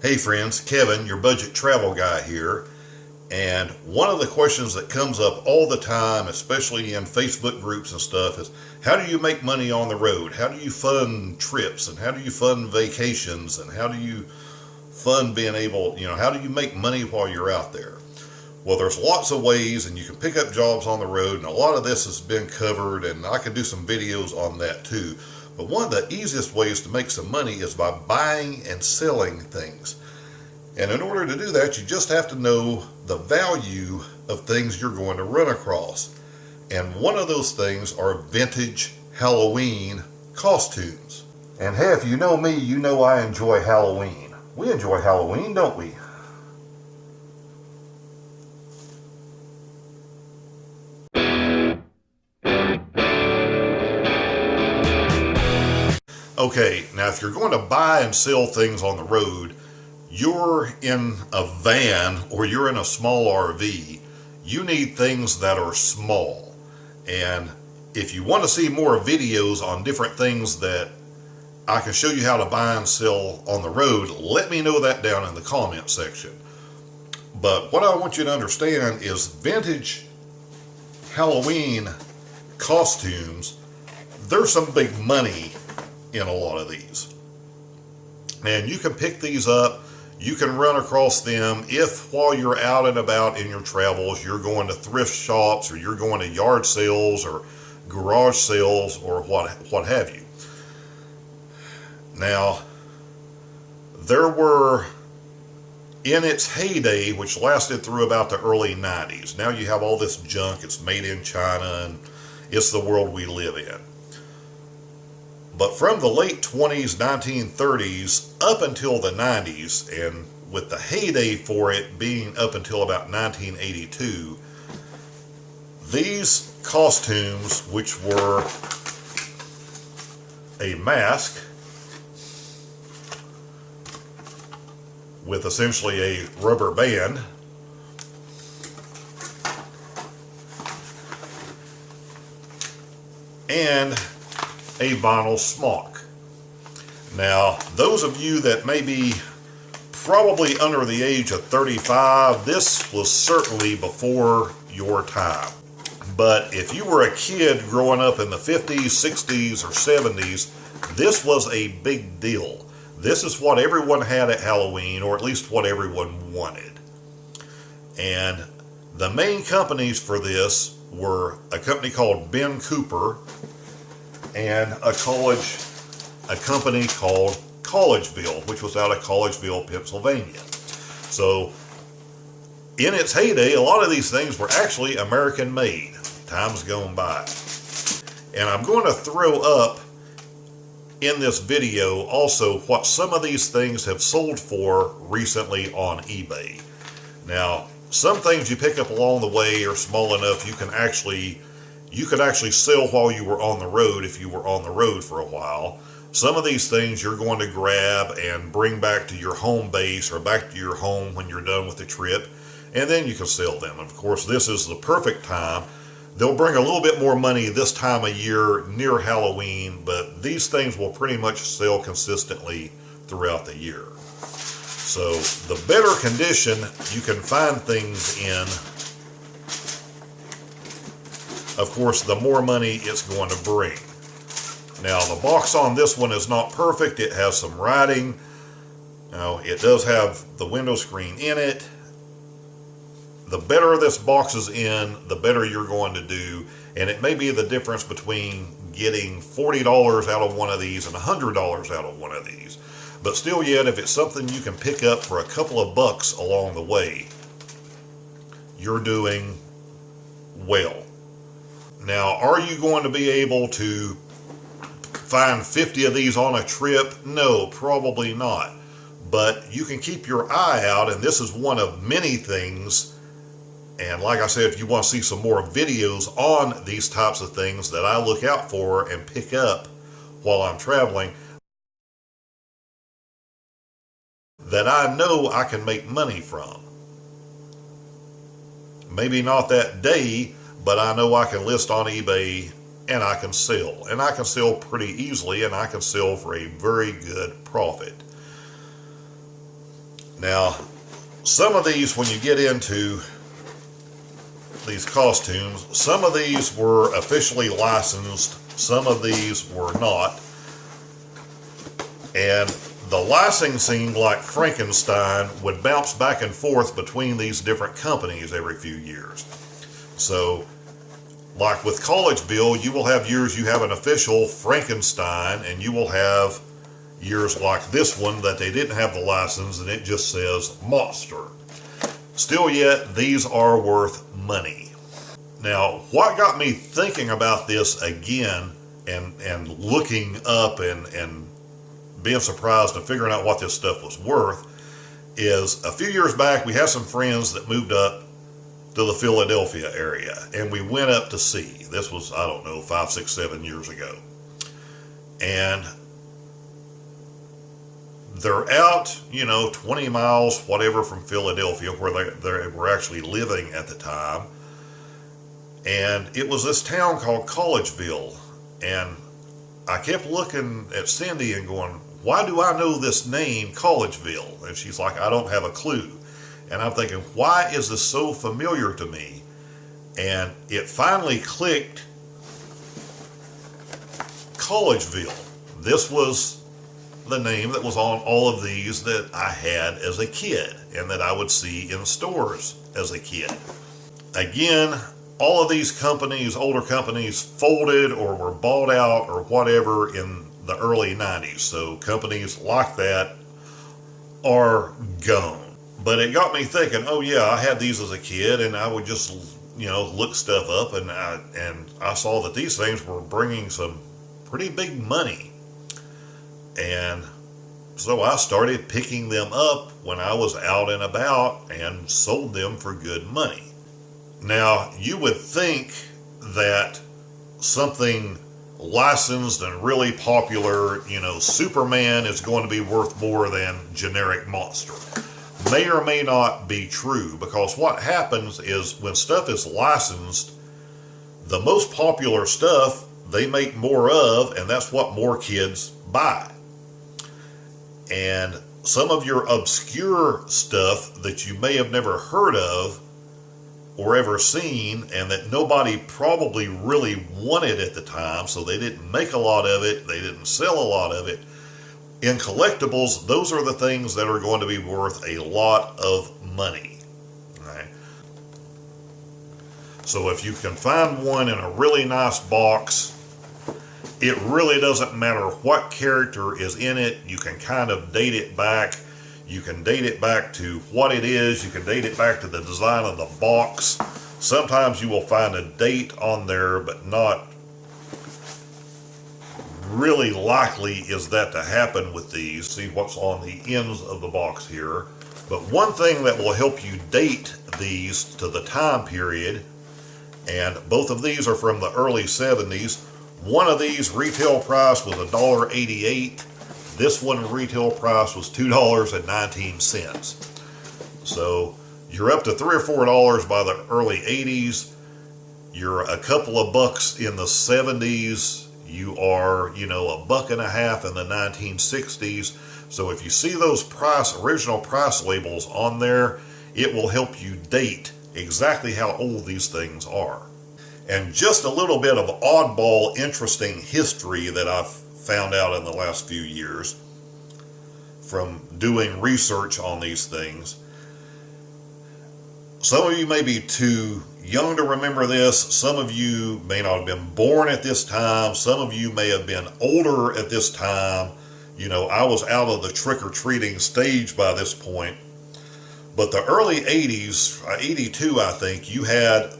Hey friends, Kevin, your budget travel guy here. And one of the questions that comes up all the time, especially in Facebook groups and stuff, is how do you make money on the road? How do you fund trips? And how do you fund vacations? And how do you fund being able, how do you make money while you're out there? Well, there's lots of ways, and you can pick up jobs on the road, and a lot of this has been covered, and I can do some videos on that too. But one of the easiest ways to make some money is by buying and selling things. And in order to do that, you just have to know the value of things you're going to run across. And one of those things are vintage Halloween costumes. And hey, if you know me, you know I enjoy Halloween. We enjoy Halloween, don't we? Okay, now if you're going to buy and sell things on the road, you're in a van or you're in a small RV, you need things that are small. And if you want to see more videos on different things that I can show you how to buy and sell on the road, let me know that down in the comment section. But what I want you to understand is vintage Halloween costumes, there's some big money in a lot of these. And you can pick these up, you can run across them if while you're out and about in your travels, you're going to thrift shops or you're going to yard sales or garage sales or what have you. Now, there were, in its heyday, which lasted through about the early 90s, now you have all this junk, it's made in China, and it's the world we live in. But from the late 20s, 1930s, up until the 90s, and with the heyday for it being up until about 1982, these costumes, which were a mask with essentially a rubber band, and a vinyl smock. Now, those of you that may be probably under the age of 35, this was certainly before your time. But if you were a kid growing up in the 50s, 60s, or 70s, this was a big deal. This is what everyone had at Halloween, or at least what everyone wanted. And the main companies for this were a company called Ben Cooper and a company called Collegeville, which was out of Collegeville, Pennsylvania. So in its heyday, a lot of these things were actually American made, times gone by. And I'm going to throw up in this video also what some of these things have sold for recently on eBay. Now, some things you pick up along the way are small enough you could actually sell while you were on the road if you were on the road for a while. Some of these things you're going to grab and bring back to your home base or back to your home when you're done with the trip, and then you can sell them. And of course, this is the perfect time. They'll bring a little bit more money this time of year near Halloween, but these things will pretty much sell consistently throughout the year. So the better condition you can find things in, of course, the more money it's going to bring. Now, the box on this one is not perfect. It has some writing. Now, it does have the window screen in it. The better this box is in, the better you're going to do. And it may be the difference between getting $40 out of one of these and $100 out of one of these. But still yet, if it's something you can pick up for a couple of bucks along the way, you're doing well. Now, are you going to be able to find 50 of these on a trip? No, probably not. But you can keep your eye out, and this is one of many things. And like I said, if you want to see some more videos on these types of things that I look out for and pick up while I'm traveling, that I know I can make money from. Maybe not that day, but I know I can list on eBay and I can sell. And I can sell pretty easily, and I can sell for a very good profit. Now, some of these, when you get into these costumes, some of these were officially licensed, some of these were not. And the licensing, like Frankenstein, would bounce back and forth between these different companies every few years. So, like with Collegeville, you will have years you have an official Frankenstein, and you will have years like this one that they didn't have the license and it just says Monster. Still yet, these are worth money. Now, what got me thinking about this again and looking up and being surprised and figuring out what this stuff was worth is a few years back we had some friends that moved up to the Philadelphia area, and we went up to see. This was, I don't know, 5, 6, 7 years ago. And they're out, 20 miles, whatever, from Philadelphia, where they were actually living at the time. And it was this town called Collegeville. And I kept looking at Cindy and going, why do I know this name, Collegeville? And she's like, I don't have a clue. And I'm thinking, why is this so familiar to me? And it finally clicked. Collegeville. This was the name that was on all of these that I had as a kid and that I would see in stores as a kid. Again, all of these companies, older companies, folded or were bought out or whatever in the early 90s. So companies like that are gone. But it got me thinking, oh yeah, I had these as a kid, and I would just, look stuff up, and I saw that these things were bringing some pretty big money. And so I started picking them up when I was out and about and sold them for good money. Now, you would think that something licensed and really popular, Superman is going to be worth more than generic Monster. May or may not be true, because what happens is when stuff is licensed, the most popular stuff they make more of, and that's what more kids buy. And some of your obscure stuff that you may have never heard of or ever seen, and that nobody probably really wanted at the time, so they didn't make a lot of it, they didn't sell a lot of it. In collectibles, those are the things that are going to be worth a lot of money. Right? So if you can find one in a really nice box, it really doesn't matter what character is in it. You can kind of date it back. You can date it back to what it is. You can date it back to the design of the box. Sometimes you will find a date on there, but not really likely is that to happen with these. See what's on the ends of the box here. But one thing that will help you date these to the time period, and both of these are from the early 70s. One of these retail price was $1.88. This one retail price was $2.19. So you're up to $3 or $4 by the early 80s. You're a couple of bucks in the 70s. You are, $1.50 in the 1960s. So if you see those original price labels on there, it will help you date exactly how old these things are. And just a little bit of oddball, interesting history that I've found out in the last few years from doing research on these things. Some of you may be too young to remember this. Some of you may not have been born at this time. Some of you may have been older at this time. I was out of the trick-or-treating stage by this point. But the early 80s, 82 I think, you had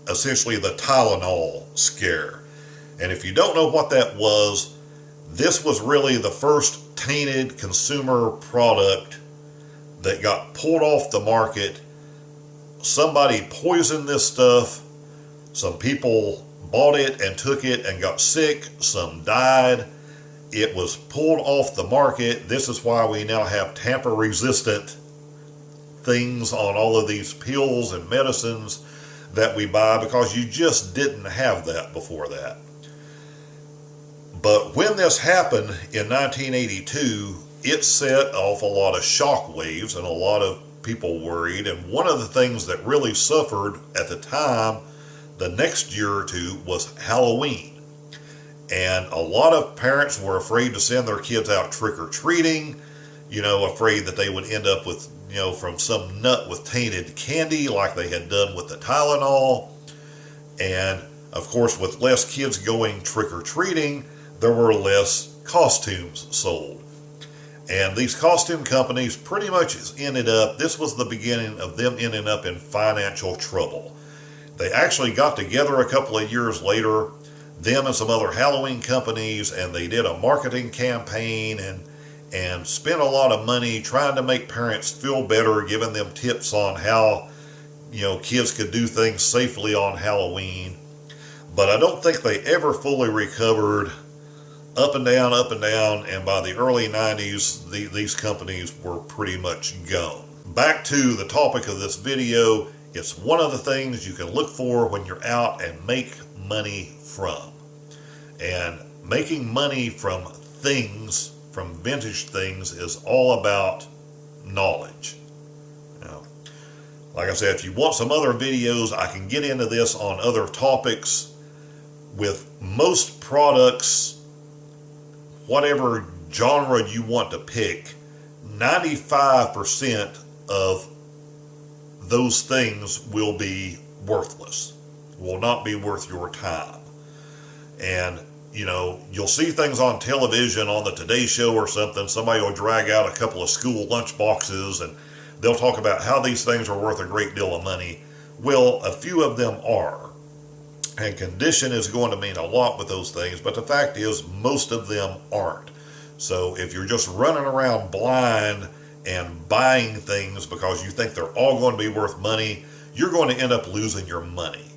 essentially the Tylenol scare. And if you don't know what that was, this was really the first tainted consumer product that got pulled off the market. Somebody poisoned this stuff. Some people bought it and took it and got sick. Some died. It was pulled off the market. This is why we now have tamper-resistant things on all of these pills and medicines that we buy, because you just didn't have that before that. But when this happened in 1982, it set off a lot of shock waves, and a lot of people worried. And one of the things that really suffered at the time, the next year or two, was Halloween. And a lot of parents were afraid to send their kids out trick-or-treating, afraid that they would end up with, from some nut with tainted candy like they had done with the Tylenol. And of course, with less kids going trick-or-treating, there were less costumes sold. And these costume companies pretty much this was the beginning of them ending up in financial trouble. They actually got together a couple of years later, them and some other Halloween companies, and they did a marketing campaign and spent a lot of money trying to make parents feel better, giving them tips on how, kids could do things safely on Halloween. But I don't think they ever fully recovered. Up and down, and by the early 90s, these companies were pretty much gone. Back to the topic of this video, it's one of the things you can look for when you're out and make money from. And making money from things, from vintage things, is all about knowledge. Like I said, if you want some other videos, I can get into this on other topics. With most products, whatever genre you want to pick, 95% of those things will be worthless, will not be worth your time. And you'll see things on television, on the Today Show or something, somebody will drag out a couple of school lunch boxes and they'll talk about how these things are worth a great deal of money. Well, a few of them are. And condition is going to mean a lot with those things, but the fact is most of them aren't. So if you're just running around blind and buying things because you think they're all going to be worth money, you're going to end up losing your money.